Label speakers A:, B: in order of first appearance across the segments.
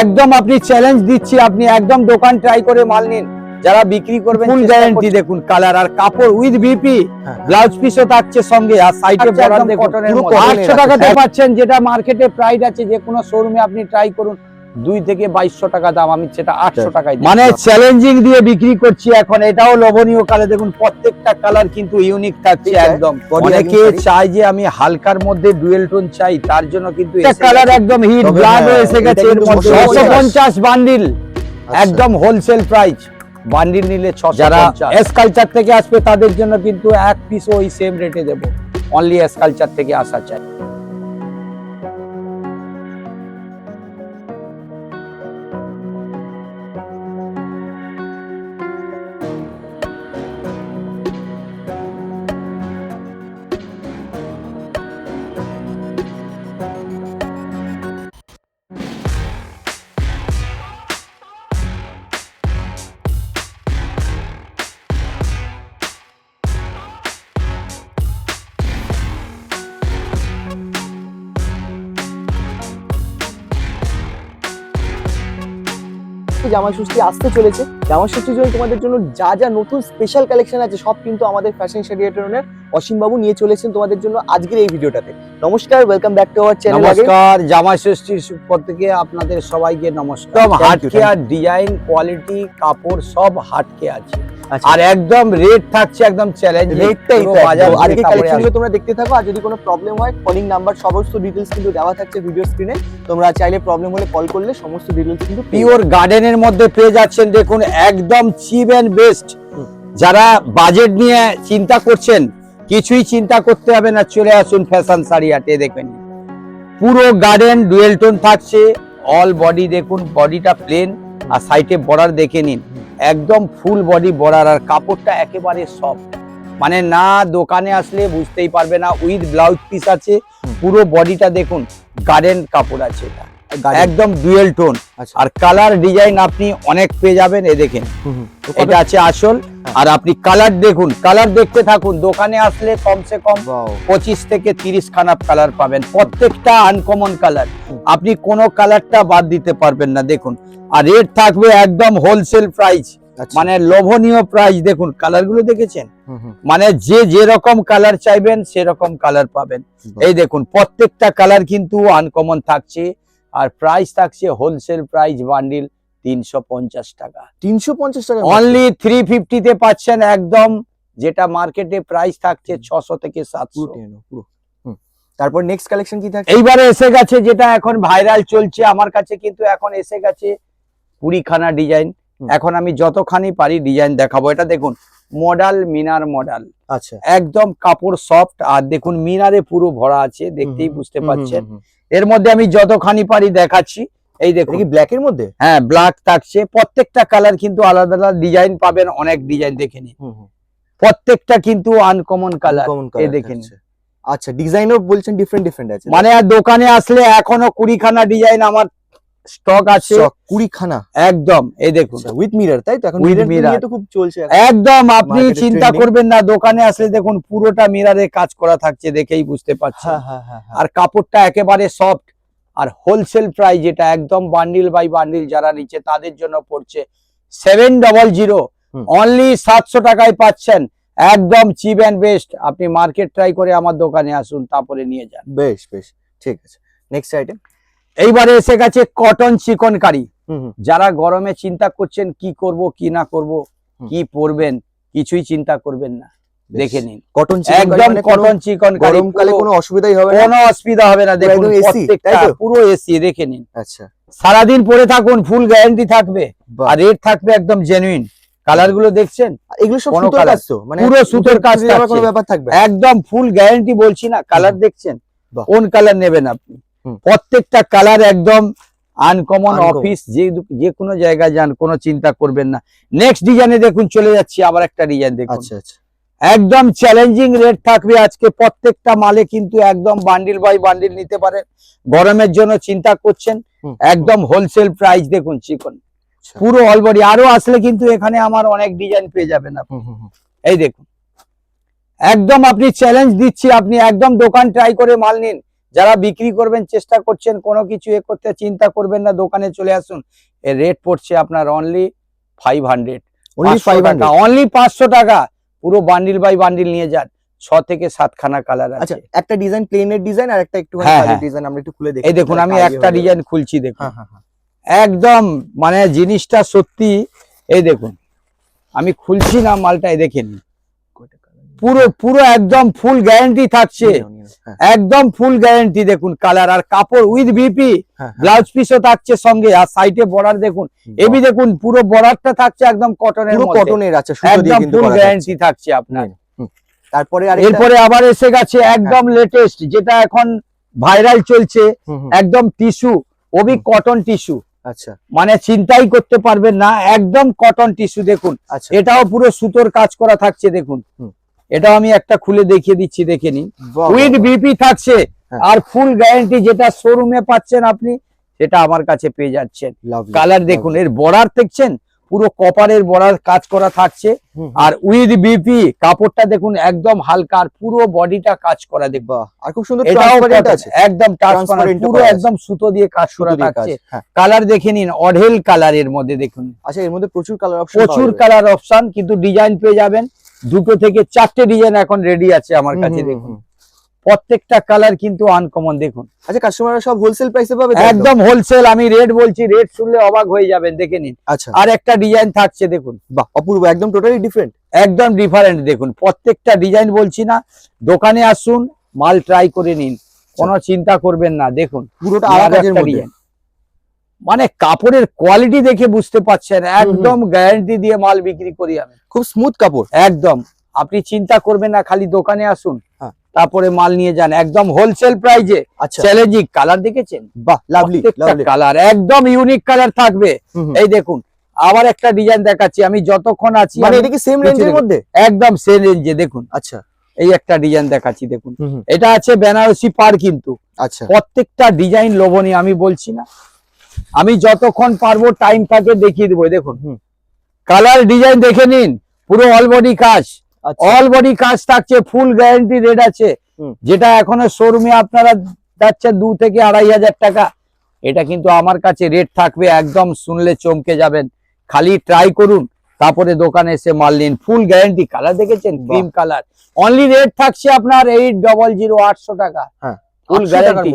A: একদম আপনি চ্যালেঞ্জ দিচ্ছি, আপনি একদম দোকান ট্রাই করে মাল নিন। যারা বিক্রি করবেন ফুল গ্যারান্টি, দেখুন কালার আর কাপড় উইথ বিপি, ব্লাউজ পিসও থাকছে সঙ্গে, আর সাইডে বর্ডার দেখুন কটনের মধ্যে 800 টাকাতে পাচ্ছেন, যেটা মার্কেটে প্রাইস আছে যে কোনো শোরুমে আপনি ট্রাই করুন 2 থেকে 2200 টাকা দাম, আমি সেটা 800 টাকায় মানে চ্যালেঞ্জিং দিয়ে বিক্রি করছি এখন। এটাও লোভনীয় কালার, দেখুন প্রত্যেকটা কালার কিন্তু ইউনিক থাকছে একদম। অনেকে চাই যে আমি হালকার মধ্যে ডুয়েল টোন চাই, তার জন্য কিন্তু কালার একদম হিট ব্ল্যাক এসে গেছে। 650 বান্ডিল, একদম হোলসেল প্রাইস। বান্ডিল নিলে 650। যারা এস কালচার থেকে আসবে তাদের জন্য কিন্তু এক পিস ওই সেম রেটে দেবো, অনলি এস কালচার থেকে আসা চাই।
B: জামা ষষ্ঠী আসতে চলেছে। জামা ষষ্ঠীর জন্য তোমাদের জন্য যা যা নতুন স্পেশাল কালেকশন আছে সব কিন্তু আমাদের ফ্যাশন শেডিয়েটনের অসীম বাবু নিয়ে চলেছেন তোমাদের জন্য আজকের এই ভিডিওটাতে। নমস্কার, welcome back to our channel.
A: নমস্কার, জামা ষষ্ঠীর পর থেকে আপনাদের সবাইকে নমস্কার। একদম হাটকে, আর ডিজাইন কোয়ালিটি কাপড় সব হাটকে আছে, আর একদম রেট থাকছে একদম চ্যালেঞ্জ রেটটাই।
B: আজকে কালেকশনগুলো তোমরা দেখতে থাকো, আর যদি কোনো প্রবলেম হয় কলিং নাম্বার সমস্ত ডিটেইলস কিন্তু দেওয়া থাকছে ভিডিও স্ক্রিনে। তোমরা চাইলে প্রবলেম হলে কল করলে সমস্ত ডিটেইলস কিন্তু
A: পিওর গার্ডেনের মধ্যে পেয়ে যাচ্ছেন। দেখুন একদম চিপ এন্ড বেস্ট। যারা বাজেট নিয়ে চিন্তা করছেন, কিছুই চিন্তা করতে হবে না, চলে আসুন ফ্যাশন শাড়ি হাটে। দেখবেন পুরো গার্ডেন ডুয়েল টোন থাকছে, অল বডি দেখুন, বডিটা প্লেন আর সাইডে বর্ডার দেখে নিন, একদম ফুল বডি বর্ডার, আর কাপড়টা একেবারে সফট, মানে না দোকানে আসলে বুঝতেই পারবে না। উইথ ব্লাউজ পিস আছে, পুরো বডিটা দেখুন গার্ডেন কাপড় আছে, এটা একদম ডুয়েল টোন। আর কালার ডিজাইন আপনি অনেক পেয়ে যাবেন। এ দেখেন এটা আছে আসল, আর আপনি কালার দেখুন, কালার দেখতে থাকুন। দোকানে আসলে কমসে কম 25 থেকে 30 খানা কালার পাবেন, প্রত্যেকটা আনকমন কালার, আপনি কোনো কালারটা বাদ দিতে পারবেন না। দেখুন আর রেট থাকবে একদম হোলসেল প্রাইস, মানে লোভনীয় প্রাইস। দেখুন কালার গুলো দেখেছেন, মানে যে যেরকম কালার চাইবেন সেরকম কালার পাবেন। এই দেখুন প্রত্যেকটা কালার কিন্তু আনকমন থাকছে, আর প্রাইস থাকছে হোলসেল প্রাইস বান্ডিল 350 টাকা।
B: 350 টাকা
A: অনলি 350 তে পাচ্ছেন একদম, যেটা মার্কেটে প্রাইস থাকছে 600 থেকে 700।
B: তারপর নেক্সট কালেকশন কি থাকছে?
A: এইবারে এসে গেছে যেটা এখন ভাইরাল চলছে আমার কাছে, কিন্তু এখন এসে গেছে 20 খানা ডিজাইন। এখন আমি যতখানি পারি ডিজাইন দেখাবো। এটা দেখুন মডেল, মিনার মডেল,
B: আচ্ছা
A: একদম কাপড় সফট, আর দেখুন মিনারে পুরো ভরা আছে, দেখতেই বুঝতে পাচ্ছেন। এর মধ্যে আমি যতখানি পারি দেখাচ্ছি। এই দেখুন
B: কি ব্ল্যাক এর মধ্যে,
A: হ্যাঁ ব্ল্যাক থাকছে, প্রত্যেকটা কালার কিন্তু আলাদা আলাদা ডিজাইন পাবেন, অনেক ডিজাইন দেখে নিন, প্রত্যেকটা কিন্তু আনকমন কালার। এই দেখে নিন।
B: আচ্ছা ডিজাইনও বলছেন ডিফারেন্ট ডিফারেন্ট আছে,
A: মানে দোকানে আসলে এখনো 20 খানা ডিজাইন আমার স্টক আছে,
B: 20 খানা
A: একদম। এই দেখুন
B: উইথ মিরর, তাই তো? এখন মিরর নিয়ে তো খুব চলছে
A: একদম, আপনি চিন্তা করবেন না। দোকানে আসলে দেখুন পুরোটা মিররে কাজ করা থাকছে, দেখেই বুঝতে পারছেন। আর কাপড়টা একেবারে সফট, আর হোলসেল প্রাইস যেটা একদম বান্ডিল বাই বান্ডিল যারা নিচ্ছে তাদের জন্য পড়ছে 700, অনলি 700 টাকায় পাচ্ছেন, একদম চিপ এন্ড বেস্ট। আপনি মার্কেট ট্রাই করে আমার দোকানে আসুন, তারপরে নিয়ে যান।
B: বেশ বেশ, ঠিক আছে। নেক্সট আইটেম
A: এইবারে এসে গেছে কটন চিকনকারি। যারা গরমে চিন্তা করছেন কি করব কি না করব, কি পরবেন, কিছুই চিন্তা করবেন না, দেখে নিন
B: কটন
A: একদম কটন চিকনকারি।
B: গরমকালে কোনো অসুবিধাই হবে না,
A: কোনো অসুবিধা হবে না। দেখুন প্রত্যেকটা পুরো এসি, দেখে নিন।
B: আচ্ছা
A: সারাদিন পরে থাকুন, ফুল গ্যারান্টি থাকবে, আর রেট থাকবে একদম জেনুইন। কালার গুলো দেখছেন,
B: এগুলো সব সুতোর কাজ তো, মানে
A: পুরো সুতোর কাজ,
B: কোনো ব্যাপার থাকবে
A: একদম ফুল গ্যারান্টি বলছি না। কালার দেখছেন, কোন কালার নেবেন আপনি, প্রত্যেকটা কালার একদম আনকমন। অফিস যে কোনো জায়গায় যান, কোনো চিন্তা করবেন না। নেক্সট ডিজাইনে দেখুন চলে যাচ্ছি, আবার একটা ডিজাইন দেখুন।
B: আচ্ছা আচ্ছা,
A: একদম চ্যালেঞ্জিং রেট থাকবে আজকে, প্রত্যেকটা মালে কিন্তু একদম বান্ডিল বাই বান্ডিল নিতে পারেন। গরমের জন্য চিন্তা করছেন, একদম হোলসেল প্রাইস। দেখুন চিকন পুরো অলবডি, আরো আসলে কিন্তু এখানে আমার অনেক ডিজাইন পেয়ে যাবেন আপনি। এই দেখুন একদম আপনি চ্যালেঞ্জ দিচ্ছি, আপনি একদম দোকান ট্রাই করে মাল নিন। যারা বিক্রি করবেন চেষ্টা করছেন, কোনো কিছু করতে চিন্তা করবেন না, দোকানে চলে আসুন। এর রেট পড়ছে আপনার অনলি 500, অনলি 500 টাকা। পুরো বান্ডিল বাই বান্ডিল নিয়ে যান, 6 থেকে 7 খানা কালার
B: আচ্ছা,
A: আছে।
B: একটা ডিজাইন প্লেনের ডিজাইন আর একটা একটু ডিজাইন আমরা একটু খুলে দেখি।
A: এই দেখুন, আমি একটা ডিজাইন খুলছি, দেখুন
B: হ্যাঁ।
A: একদম মানে জিনিসটা সত্যি। এই দেখুন, আমি খুলছি না মালটা, দেখেন পুরো পুরো একদম ফুল গ্যারান্টি থাকছে, একদম ফুল গ্যারান্টি। দেখুন কালার আর কাপড় উইথ বিপি, ব্লাউজ পিসও থাকছে সঙ্গে। আর সাইডে বর্ডার দেখুন, এবি দেখুন পুরো বর্ডারটা থাকছে একদম কটনের মধ্যে,
B: কটনের আছে,
A: একদম ফুল গ্যারান্টি থাকছে আপনার।
B: তারপরে
A: এরপরে আবার এসে গেছে একদম লেটেস্ট, যেটা এখন ভাইরাল চলছে, একদম টিস্যু, ওবি কটন টিস্যু।
B: আচ্ছা,
A: মানে চিন্তাই করতে পারবেন না, একদম কটন টিস্যু। দেখুন এটাও পুরো সুতোর কাজ করা থাকছে, দেখুন এটাও আমি একটা খুলে দেখিয়ে দিচ্ছি, দেখে নিন। উইথ বিপি থাকছে আর ফুল গ্যারান্টি, যেটা শোরুমে পাচ্ছেন আপনি সেটা আমার কাছে পেয়ে যাচ্ছেন। কালার দেখুন, এর বর্ডার দেখছেন পুরো কপারের বর্ডার কাজ করা থাকছে, আর উইথ বিপি কাপড়টা দেখুন একদম হালকা, আর পুরো বডিটা কাজ করা। দেখবা
B: আর খুব সুন্দর
A: ট্রান্সপারেন্ট আছে, একদম ট্রান্সপারেন্ট, পুরো একদম সুতো দিয়ে কাজ করা থাকছে। কালার দেখে নিন, অঢেল কালারের মধ্যে দেখুন।
B: আচ্ছা, এর মধ্যে প্রচুর কালার অপশন,
A: প্রচুর কালার অপশন, কিন্তু ডিজাইন পেয়ে যাবেন 2 থেকে 4টে ডিজাইন এখন রেডি আছে আমার কাছে। দেখুন প্রত্যেকটা কালার কিন্তু আনকমন। দেখুন
B: আচ্ছা, কাস্টমাররা সব হোলসেল প্রাইসে পাবে?
A: একদম হোলসেল, আমি রেট বলছি, রেট শুনলে অবাক হয়ে যাবেন, দেখে নিন।
B: আচ্ছা,
A: আর একটা ডিজাইন থাকছে, দেখুন
B: বাহ অপূর্ব, একদম টোটালি ডিফারেন্ট,
A: একদম ডিফারেন্ট। দেখুন প্রত্যেকটা ডিজাইন বলছি না, দোকানে আসুন, মাল ট্রাই করে নিন, কোনো চিন্তা করবেন না। দেখুন
B: পুরোটা আলাদা ডিজাইন,
A: মানে কাপড়ের কোয়ালিটি দেখে বুঝতে পাচ্ছেন, একদম গ্যারান্টি দিয়ে মাল বিক্রি করি আমি,
B: খুব স্মুথ কাপড়
A: একদম। আপনি চিন্তা করবেন না, খালি দোকানে আসুন, তারপরে মাল নিয়ে যান, একদম হোলসেল প্রাইজে। চ্যালেঞ্জিং কালার দেখেছেন,
B: বাহ লাভলি
A: কালার, একদম ইউনিক কালার থাকবে। এই দেখুন আবার একটা ডিজাইন দেখাচ্ছি আমি, যতক্ষণ আছি।
B: মানে এটা কি সেম রেঞ্জের মধ্যে?
A: একদম সেম রেঞ্জে। দেখুন
B: আচ্ছা,
A: এই একটা ডিজাইন দেখাচ্ছি, দেখুন এটা আছে বেনারসি পার, কিন্তু
B: আচ্ছা
A: প্রত্যেকটা ডিজাইন লোভনীয়। আমি বলছি না, আমি যতক্ষণ পারবো টাইম থাকে দেখিয়ে দেবো। দেখুন কালার ডিজাইন দেখে নিন, পুরো অল বডি কাজ, অল বডি কাজ থাকছে, ফুল গ্যারান্টি রেট আছে। যেটা এখনো শোরুমে আপনারা যাচ্ছে 2 থেকে 2,500 টাকা, এটা কিন্তু আমার কাছে রেট থাকবে একদম, শুনলে চমকে যাবেন। খালি ট্রাই করুন, তারপরে দোকানে এসে মাল নিন, ফুল গ্যারান্টি। কালার দেখেছেন ক্রিম কালার, অনলি রেট থাকছে আপনার 800, 800 টাকা, ফুল গ্যারান্টি।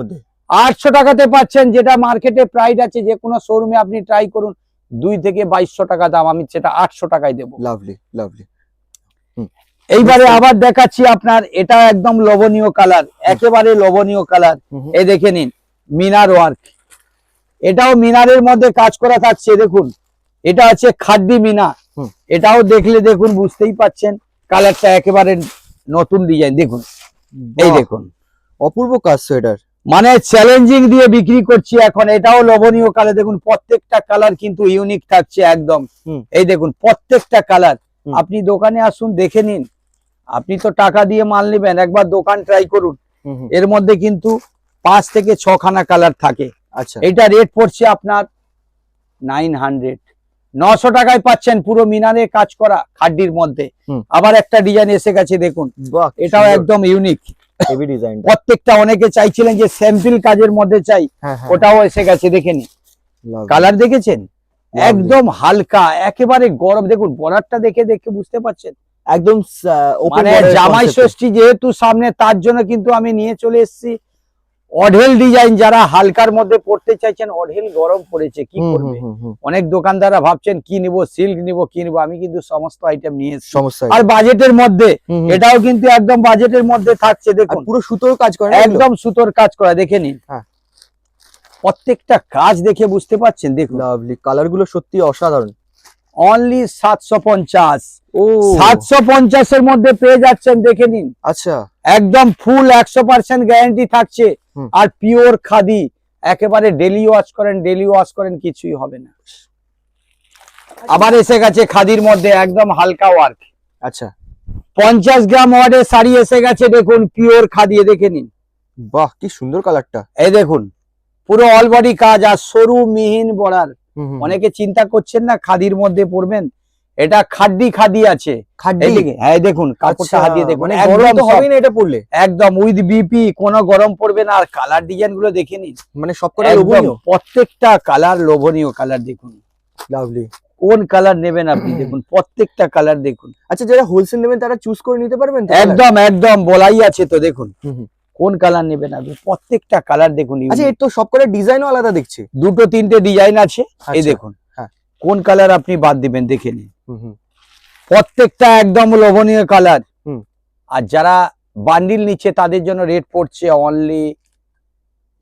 A: 800 টাকাতে পাচ্ছেন, যেটা মার্কেটে প্রাইস আছে, যে কোনো শোরুমে আপনি ট্রাই করুন 2 থেকে 2200 টাকা দাম, আমি সেটা 800 টাকায় দেবো।
B: Lovely lovely.
A: এইবারে আবার দেখাচ্ছি আপনার, এটা একদম লোভনীয় কালার, একেবারে লোভনীয় কালার। এই দেখে নিন মিনার ওয়ার্ক, এটাও মিনারের মধ্যে কাজ করা থাকছে। দেখুন এটা আছে খাদ্দি মিনা, এটাও দেখলে দেখুন বুঝতেই পাচ্ছেন, কালারটা একেবারে নতুন ডিজাইন। দেখুন এই দেখুন
B: অপূর্ব কাজ সোয়েটার,
A: মানে চ্যালেঞ্জিং দিয়ে বিক্রি করছি এখন। এটাও লোভনীয় কালার, দেখুন প্রত্যেকটা কালার কিন্তু ইউনিক থাকছে একদম। এই দেখুন প্রত্যেকটা কালার, আপনি দোকানে আসুন দেখে নিন। আপনি তো টাকা দিয়ে মাল নেবেন, একবার দোকান ট্রাই করুন। এর মধ্যে কিন্তু 5 থেকে 6 খানা কালার থাকে।
B: আচ্ছা,
A: এটা রেট পড়ছে আপনার 900, 900 টাকায় পাচ্ছেন, পুরো মিনারে কাজ করা খাড্ডির মধ্যে। আবার একটা ডিজাইন এসে গেছে, দেখুন এটাও একদম ইউনিক
B: হেভি ডিজাইন।
A: প্রত্যেকটা অনেকে চাইছিলেন যে স্যাম্পল কাজের মধ্যে চাই, ওটাও এসে গেছে, দেখে নিন। কালার দেখেছেন, একদম হালকা, একেবারে গরম। দেখুন বর্ডারটা দেখে দেখে বুঝতে পারছেন,
B: একদম
A: মানে জামাই ষষ্ঠী যেহেতু সামনে, তার জন্য কিন্তু আমি নিয়ে চলে এসেছি অঢেল ডিজাইন। যারা হালকার মধ্যে পড়তে চাইছেন, অঢেল গরম পড়েছে, কি করবে? অনেক দোকানদাররা ভাবছেন কি নিবো, সিল্ক নিবো, কি নিবো। আমি কিন্তু সমস্ত আইটেম নিয়ে এসেছি, আর বাজেটের মধ্যে। এটাও কিন্তু একদম বাজেটের মধ্যে থাকছে। দেখুন
B: পুরো সুতোর কাজ করা,
A: একদম সুতোর কাজ করা, দেখে নিন। প্রত্যেকটা কাজ দেখে বুঝতে পাচ্ছেন। দেখুন
B: লাভলি, কালার গুলো সত্যি অসাধারণ।
A: অনলি 750, 750 এর মধ্যে পেয়ে যাচ্ছেন, দেখে নিন।
B: আচ্ছা,
A: একদম ফুল 100% গ্যারান্টি থাকছে, আর পিওর খাদি, একেবারে ডেলি ওয়াশ করেন কিছুই হবে না। আবার এসে গেছে খাদির মধ্যে একদম হালকা ওয়ার্ক।
B: আচ্ছা,
A: 50 গ্রাম ওয়ার্ডের শাড়ি এসে গেছে, দেখুন পিওর খাদি, দেখে নিন।
B: বাহ কি সুন্দর কালারটা।
A: এই দেখুন পুরো অল বডি কাজ, আর সরু মিহিন বর্ডার। অনেকে চিন্তা করছেন না খাদির মধ্যে পরবেন, এটা খাড্ডি খাদি আছে,
B: খাড্ডি,
A: এইদিকে হ্যাঁ দেখুন কাপড়টা হাত দিয়ে দেখুন,
B: মানে
A: একদম
B: গরম তো
A: soft,
B: হবেই না এটা পরলে,
A: একদম উইথ বিপি, কোনো গরম পড়বে না। আর কালার ডিজাইন গুলো দেখে নিন,
B: মানে সবকটা
A: একদম
B: লোভনীয়।
A: প্রত্যেকটা কালার লোভনীয় কালার। দেখুন
B: লাভলি।
A: কোন কালার নেবেন আপনি, দেখুন প্রত্যেকটা কালার দেখুন।
B: আচ্ছা, যারা হোলসেল নেবেন তারা চুজ করে নিতে পারবেন তো?
A: একদম একদম বলাই আছে তো, দেখুন
B: হুম হুম।
A: কোন কালার নেবেন আপনি, প্রত্যেকটা কালার দেখুন।
B: আচ্ছা, এর তো সবকটা ডিজাইনও আলাদা দেখছি।
A: দুটো তিনটে ডিজাইন আছে, এই
B: আচ্ছা,
A: দেখুন
B: হ্যাঁ।
A: কোন কালার আপনি বাদ দিবেন দেখে নিন,
B: হুম হুম।
A: প্রত্যেকটা একদম লোভনীয় কালার।
B: হুম।
A: আর যারা বান্ডিল নিচ্ছে তাদের জন্য রেট পড়ছে অনলি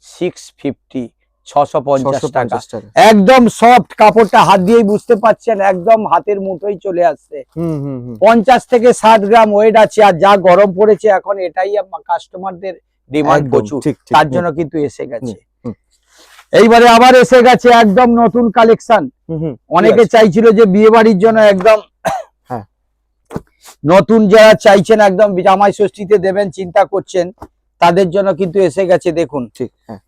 A: 650, 650 টাকা।
B: 650 টাকা।
A: একদম সফট কাপড়টা, হাত দিয়েই বুঝতে পাচ্ছেন, একদম হাতের মুঠোই চলে আসছে।
B: হুম হুম হুম।
A: 50 থেকে 60 গ্রাম ওয়েট আছে। আর যা গরম পড়েছে এখন, এটাই কাস্টমারদের ডিমান্ড
B: একদম,
A: প্রচুর,
B: ঠিক, ঠিক,
A: তার
B: হুম।
A: জন্য কিন্তু এসে গেছে।
B: হুম।
A: এইবারে আবার এসে গেছে একদম নতুন কালেকশন।
B: হুম হুম।
A: অনেকে চাইছিল যে বিয়ে বাড়ির জন্য একদম
B: হ্যাঁ।
A: নতুন যারা চাইছেন একদম জামাই ষষ্ঠীতে দেবেন চিন্তা করছেন, তাদের জন্য কিন্তু এসে গেছে। দেখুন
B: ঠিক, হ্যাঁ।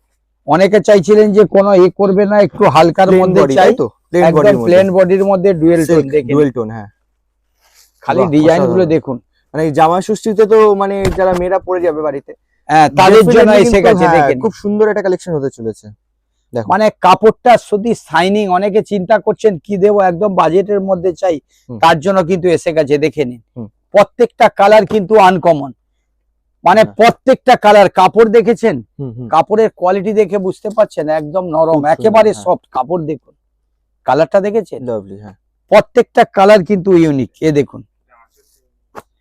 A: অনেকে চাইছিলেন যে কোনো করবে না, একটু হালকার
B: Plain
A: মধ্যে
B: body,
A: চাই,
B: তাই তো? Plain
A: একদম
B: body র মধ্যে।
A: প্লেন বডির মধ্যে ডুয়েল টোন। দেখেন
B: ডুয়েল টোন, হ্যাঁ।
A: খালি
B: বাহ,
A: ডিজাইন গুলো
B: অসাধারণ।
A: দেখুন।
B: মানে জামা ষষ্ঠীতে তো মানে যারা মেয়েরা পরে যাবে বাড়িতে,
A: হ্যাঁ, তাদের জন্য
B: definitely
A: এসে
B: কিন্তু,
A: গেছে।
B: হ্যাঁ,
A: দেখেন
B: খুব সুন্দর একটা কালেকশন হতে চলেছে। দেখো,
A: মানে কাপড়টা শুধু শাইনিং। অনেকে চিন্তা করছেন কি দেবো, একদম বাজেটের মধ্যে চাই,
B: হুম।
A: তার জন্য কিন্তু এসে গেছে। দেখে নিন
B: হুম।
A: প্রত্যেকটা কালার কিন্তু আনকমন, মানে
B: হ্যাঁ।
A: প্রত্যেকটা কালার। কাপড় দেখেছেন,
B: হুম হুম।
A: কাপড়ের কোয়ালিটি দেখে বুঝতে পারছেন, একদম নরম,
B: খুব সুন্দর,
A: একেবারে
B: হ্যাঁ।
A: সফট কাপড়। দেখুন কালারটা দেখেছেন,
B: লাভলি, হ্যাঁ।
A: প্রত্যেকটা কালার কিন্তু ইউনিক। এ দেখুন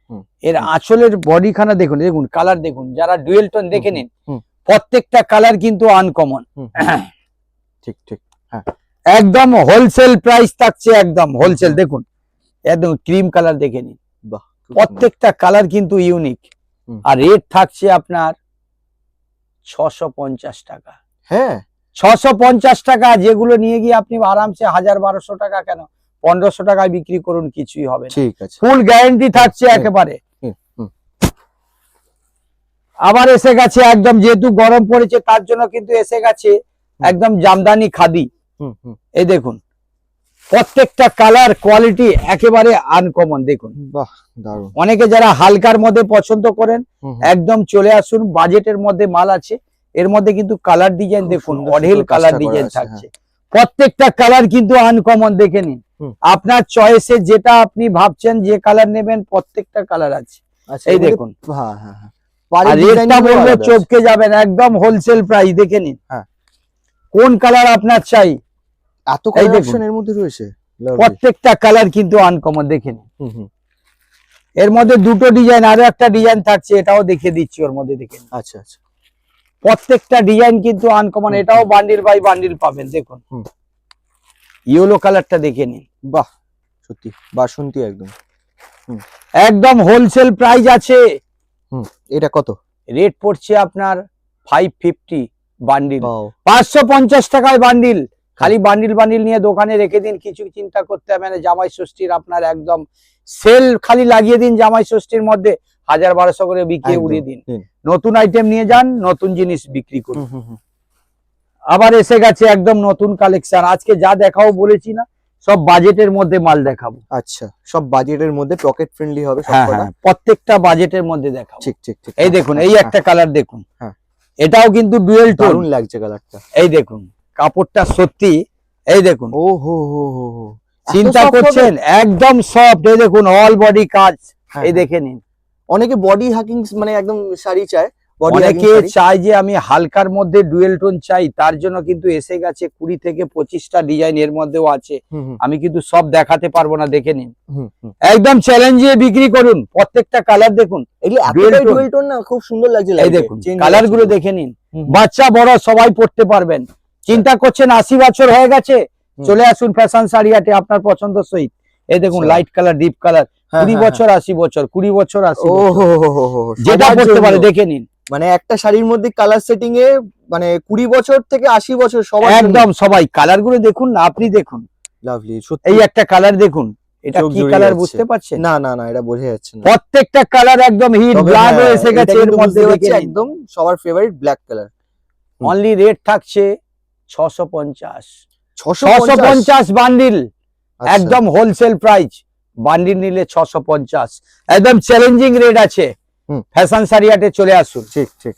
B: হুম।
A: এর আঁচলের বডিখানা দেখুন, দেখুন কালার দেখুন। যারা ডুয়েল টোন দেখে নিন,
B: হুম।
A: প্রত্যেকটা কালার কিন্তু আনকমন।
B: হুম। ঠিক ঠিক, হ্যাঁ।
A: একদম হোলসেল প্রাইস থাকছে, একদম হোলসেল। দেখুন একদম ক্রিম কালার দেখে নিন,
B: বাহ, খুব সুন্দর।
A: প্রত্যেকটা কালার কিন্তু ইউনিক।
B: হুম।
A: আর রেট থাকছে আপনার 650 টাকা।
B: হ্যাঁ,
A: 650 টাকা, যেগুলো নিয়ে গিয়ে আপনি আরামসে 1000-1200 টাকা, কেন 1500 টাকায় বিক্রি করুন, কিছুই হবে না।
B: ঠিক আছে।
A: ফুল গ্যারান্টি থাকছে
B: হুম।
A: একেবারে।
B: হুম হুম।
A: আবার এসে গেছে একদম, যেহেতু গরম পড়েছে তার জন্য কিন্তু এসে গেছে একদম জামদানি খাদি।
B: হুম হুম।
A: এই দেখুন প্রত্যেকটা কালার কোয়ালিটি একেবারে আনকমন। দেখুন
B: বাহ, দারুণ।
A: অনেকে যারা হালকার মধ্যে পছন্দ করেন,
B: হুম হুম।
A: একদম চলে আসুন, বাজেটের মধ্যে মাল আছে। এর মধ্যে কিন্তু কালার ডিজাইন
B: খুব
A: দেখুন,
B: সুন্দর
A: অঢেল
B: সুন্দর
A: কালার
B: কাজটা করা
A: ডিজাইন
B: আছে,
A: থাকছে। প্রত্যেকটা কালার কিন্তু আনকমন। দেখে নিন
B: হুম।
A: আপনার চয়েসে যেটা আপনি ভাবছেন যে কালার নেবেন, প্রত্যেকটা কালার আছে।
B: আচ্ছা,
A: এই
B: এর মধ্যে-
A: দেখুন,
B: হ্যাঁ হ্যাঁ হ্যাঁ।
A: আর
B: পাড়ের
A: রেটটা
B: ডিজাইনগুলো
A: বললে
B: আলাদা আছে।
A: চমকে যাবেন, একদম হোলসেল প্রাইস। দেখে নিন
B: হ্যাঁ।
A: কোন কালার আপনার চাই,
B: এত
A: এই
B: কালার
A: দেখুন।
B: অপশন এর মধ্যে রয়েছে। Lovely.
A: প্রত্যেকটা কালার কিন্তু আনকমন। দেখে নিন
B: হুম হুম।
A: এর মধ্যে দুটো ডিজাইন, আরো একটা ডিজাইন থাকছে, এটাও দেখিয়ে দিচ্ছি ওর মধ্যে। দেখে নিন
B: আচ্ছা আচ্ছা।
A: প্রত্যেকটা ডিজাইন কিন্তু আনকমন।
B: হুম,
A: এটাও বান্ডিল বাই বান্ডিল পাবেন। দেখুন
B: হুম।
A: ইয়েলো কালারটা দেখে নিন,
B: বাহ, সত্যি বাসন্তী একদম।
A: একদম হোলসেল প্রাইস আছে।
B: হুম। এটা কত?
A: রেট পড়ছে আপনার 550 বান্ডিল,
B: বাও।
A: 550 টাকায় বান্ডিল। খালি বান্ডিল বান্ডিল নিয়ে দোকানে রেখে দিন, কিছু চিন্তা করতে হবে না। জামাই ষষ্ঠীর আপনার একদম সেল খালি লাগিয়ে দিন, জামাই ষষ্ঠীর মধ্যে 1000-1200 করে বিক্রিয়ে
B: একদম,
A: উড়িয়ে দিন।
B: দিন।
A: নতুন আইটেম নিয়ে যান, নতুন জিনিস বিক্রি করুন।
B: হুম হুম হুম।
A: আবার এসে গেছে একদম নতুন কালেকশন। আজকে যা দেখাও বলেছি না, সব বাজেটের মধ্যে মাল দেখাবো।
B: আচ্ছা, সব বাজেটের মধ্যে, পকেট ফ্রেন্ডলি হবে
A: হ্যাঁ
B: সবকটা।
A: হ্যাঁ, প্রত্যেকটা বাজেটের মধ্যে দেখাবো।
B: ঠিক ঠিক ঠিক।
A: এই দেখুন, এই একটা কালার দেখুন,
B: হ্যাঁ।
A: এটাও কিন্তু ডুয়েল টোন।
B: দারুণ লাগছে কালারটা।
A: এই দেখুন কাপড়টা সত্যি, এই দেখুন
B: ও হো হো হো হো। এত
A: চিন্তা
B: soft হবে?
A: করছেন, একদম সফট। এই দেখুন অল বডি কাজ।
B: হ্যাঁ,
A: এই
B: হ্যাঁ।
A: দেখে নিন।
B: অনেকে বডি হাকিং মানে একদম শাড়ি চায়, বডি হাকিং
A: অনেকে
B: শাড়ি।
A: চাই যে আমি হালকার মধ্যে ডুয়েল টোন চাই, তার জন্য কিন্তু এসে গেছে 20 থেকে 25টা ডিজাইন এর মধ্যেও আছে।
B: হুম হুম
A: আমি কিন্তু সব দেখাতে পারবো না, দেখে নিন।
B: হুম হুম।
A: একদম চ্যালেঞ্জে বিক্রি করুন। প্রত্যেকটা কালার দেখুন,
B: এগুলো
A: Dual
B: এতটাই
A: tone।
B: ডুয়েল টোন না, খুব সুন্দর লাগছে।
A: এই
B: light এ।
A: দেখুন
B: Change
A: কালার
B: হয়ে
A: গুলো
B: যাচ্ছে।
A: দেখে নিন।
B: হুম হুম।
A: বাচ্চা বড় সবাই পড়তে পারবেন। চিন্তা করছেন 80 বছর হয়ে গেছে,
B: হুম।
A: চলে আসুন ফ্যাশন শাড়ি হাটে, আপনার পছন্দ সহিত। এই দেখুন
B: আচ্ছা।
A: লাইট কালার, ডিপ কালার,
B: হ্যাঁ,
A: 20
B: হ্যাঁ,
A: বছর 80 বছর, 20 বছর 80
B: ও
A: বছর,
B: হো হো হো হো।
A: যেটা
B: সবার
A: পড়তে পারে
B: জন্য।
A: দেখে নিন।
B: মানে একটা শাড়ির মধ্যে কালার সেটিং এ মানে 20 বছর থেকে 80 বছর সবার জন্য।
A: একদম সবাই কালার গুলো দেখুন না, আপনি দেখুন।
B: লাভলি, সত্যি।
A: এই একটা কালার দেখুন, এটা
B: চোখ
A: কি
B: জুড়িয়ে
A: কালার
B: যাচ্ছে।
A: বুঝতে পারছেন?
B: না না না, এটা বোঝা যাচ্ছে না।
A: প্রত্যেকটা কালার একদম হিট
B: তবে
A: ব্লাড
B: হ্যাঁ,
A: এসে
B: এটা
A: গেছে এর
B: কিন্তু
A: মধ্যে।
B: বুঝতে
A: দেখে
B: পারছি
A: নিন।
B: একদম সবার ফেভারিট ব্ল্যাক কালার। হুম।
A: অনলি রেট থাকছে 650
B: 650
A: বান্ডিল, একদম হোলসেল প্রাইস। বান্ডিল নিলে 650, একদম চ্যালেঞ্জিং রেট আছে। ফ্যাশন শাড়ি হাটে চলে আসুন।
B: ঠিক ঠিক।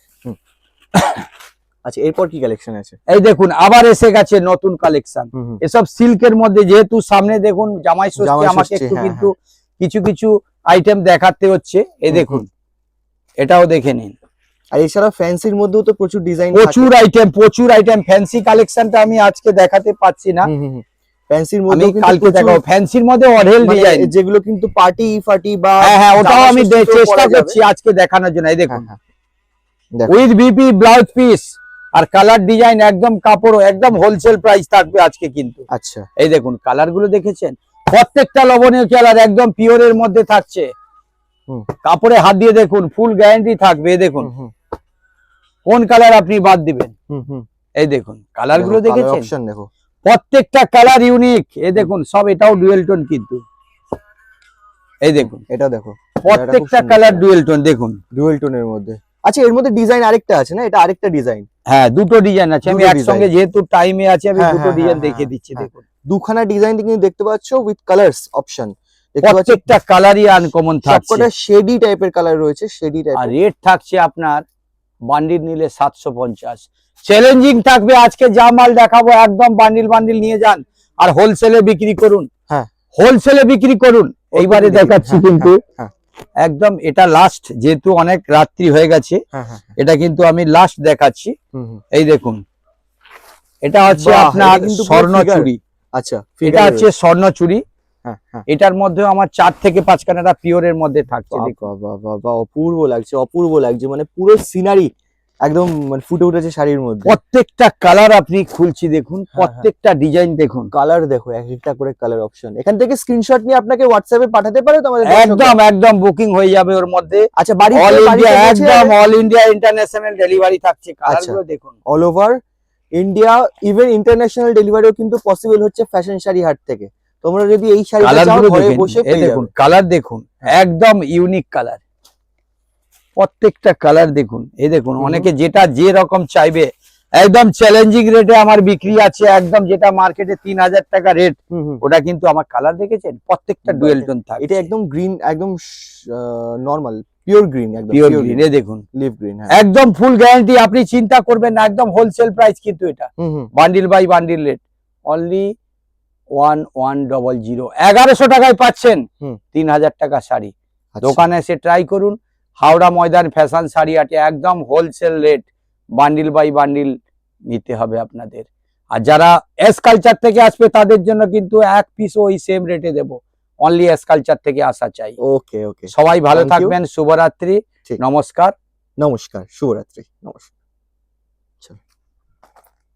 B: আচ্ছা, এরপর কি কালেকশন আছে?
A: এই দেখুন আবার এসে গেছে নতুন কালেকশন। এসব সিল্কের মধ্যে, যেহেতু সামনে দেখুন জামাই ষষ্ঠী, আমাকে একটু কিন্তু কিছু কিছু আইটেম দেখাতে হচ্ছে। এই দেখুন, এটাও দেখে নিন।
B: আর এছাড়া ফ্যান্সির মধ্যেও তো প্রচুর ডিজাইন,
A: প্রচুর আইটেম। ফ্যান্সি কালেকশনটা আমি আজকে দেখাতে পাচ্ছি না,
B: ফ্যান্সির মধ্যে
A: কালকে দেখাবো। ফ্যান্সির মধ্যে অঢেল ডিজাইন,
B: যেগুলো কিন্তু পার্টি ফাটি বা
A: হ্যাঁ ওটাও আমি চেষ্টা করছি আজকে দেখানোর জন্য। এই দেখুন উইথ বিপি ব্লাউজ পিস আর কালার ডিজাইন, একদম কাপড় একদম হোলসেল প্রাইস থাকবে আজকে কিন্তু।
B: আচ্ছা,
A: এই দেখুন কালার গুলো দেখেছেন, প্রত্যেকটা লবণীয় কালার একদম পিওরের মধ্যে থাকছে। কাপড়ে হাত দিয়ে দেখুন, ফুল গ্যারান্টি থাকবে। এই দেখুন কোন কালার আপনি বাদ দিবেন। এই দেখুন কালার গুলো দেখেছেন,
B: দেখো
A: প্রত্যেকটা কালার ইউনিক। এই দেখুন সব, এটাও ডুয়েল টোন কিন্তু। এই দেখুন
B: এটা দেখো,
A: প্রত্যেকটা কালার ডুয়েল টোন, দেখুন
B: ডুয়েল টোনের মধ্যে। আচ্ছা, এর মধ্যে ডিজাইন আরেকটা আছে না? এটা আরেকটা ডিজাইন।
A: হ্যাঁ, দুটো ডিজাইন আছে। আমি একসঙ্গে যেহেতু টাইমে আছে, আমি দুটো ডিজাইন দেখিয়ে দিচ্ছি। দেখুন
B: দুখানা ডিজাইন কিন্তু দেখতে পাচ্ছ, উইথ কালারস অপশন।
A: প্রত্যেকটা কালারই আনকমন থাকছে,
B: সবকটা শেডি টাইপের কালার রয়েছে, শেডি টাইপ।
A: আর রেট থাকছে আপনার বান্ডিল নিলে 750। চ্যালেঞ্জিং থাকবে আজকে, যা মাল দেখাবো একদম বান্ডিল বান্ডিল নিয়ে যান আর হোলসেলে বিক্রি করুন।
B: হ্যাঁ,
A: হোলসেলে বিক্রি করুন। এইবারে দেখাচ্ছি কিন্তু একদম এটা লাস্ট, যেহেতু অনেক রাত্রি হয়ে গেছে, এটা কিন্তু আমি লাস্ট দেখাচ্ছি। এই দেখুন, এটা হচ্ছে আপনার স্বর্ণ চুড়ি।
B: আচ্ছা,
A: এটা হচ্ছে স্বর্ণ চুড়ি। এটার মধ্যে আমার 4 থেকে 5 কানাটা পিওরের মধ্যে থাকছে।
B: অপূর্ব লাগছে, অপূর্ব লাগছে, মানে পুরো সিনারি একদম মানে ফুটে উঠেছে শাড়ির মধ্যে।
A: প্রত্যেকটা কালার আপনি খুলছি দেখুন, প্রত্যেকটা ডিজাইন দেখুন,
B: কালার দেখো, এক একটা করে কালার অপশন। এখান থেকে স্ক্রিনশট নিয়ে আপনাকে হোয়াটসঅ্যাপে পাঠাতে পারে তো আমাদের?
A: একদম বুকিং হয়ে যাবে ওর মধ্যে।
B: আচ্ছা, বাড়ি
A: অল ইন্ডিয়া, একদম অল ইন্ডিয়া ইন্টারন্যাশনাল ডেলিভারি থাকছে। কালারগুলো দেখুন,
B: all over India, even international ডেলিভারিও কিন্তু পসিবল হচ্ছে ফ্যাশন শাড়ি হাট থেকে। তোমরা যদি এই শাড়িটা চাও ঘরে বসে পেয়ে যাবে।
A: দেখুন কালার দেখুন, একদম ইউনিক কালার, প্রত্যেকটা কালার দেখুন। এই দেখুন, অনেকে যেটা যে রকম চাইবে, একদম চ্যালেঞ্জিং রেটে আমার বিক্রি আছে। একদম যেটা মার্কেটে 3000 টাকা রেট, ওটা কিন্তু আমার কালার দেখেছেন, প্রত্যেকটা ডুয়েল টোন থাকে।
B: এটা একদম গ্রিন, একদম নরমাল পিওর গ্রিন, একদম
A: পিওর গ্রিন। এই দেখুন
B: লিভ গ্রিন,
A: একদম ফুল গ্যারান্টি, আপনি চিন্তা করবেন না, একদম হোলসেল প্রাইস কিন্তু এটা। Bundle by bundle rate only 1100, 1100 টাকায় পাচ্ছেন 3000 টাকা শাড়ি। দোকানে এসে ট্রাই করুন। হাওড়া ময়দান ফ্যাশন শাড়ি হাটে একদম wholesale rate, bundle by bundle নিতে হবে আপনাদের। আর যারা এস কালচার থেকে আসবে তাদের জন্য কিন্তু এক পিস ওই সেম রেটে দেবো। অনলি এস কালচার থেকে আসা চাই।
B: ওকে,
A: সবাই ভালো থাকবেন। শুভরাত্রি, নমস্কার।
B: শুভরাত্রি, নমস্কার।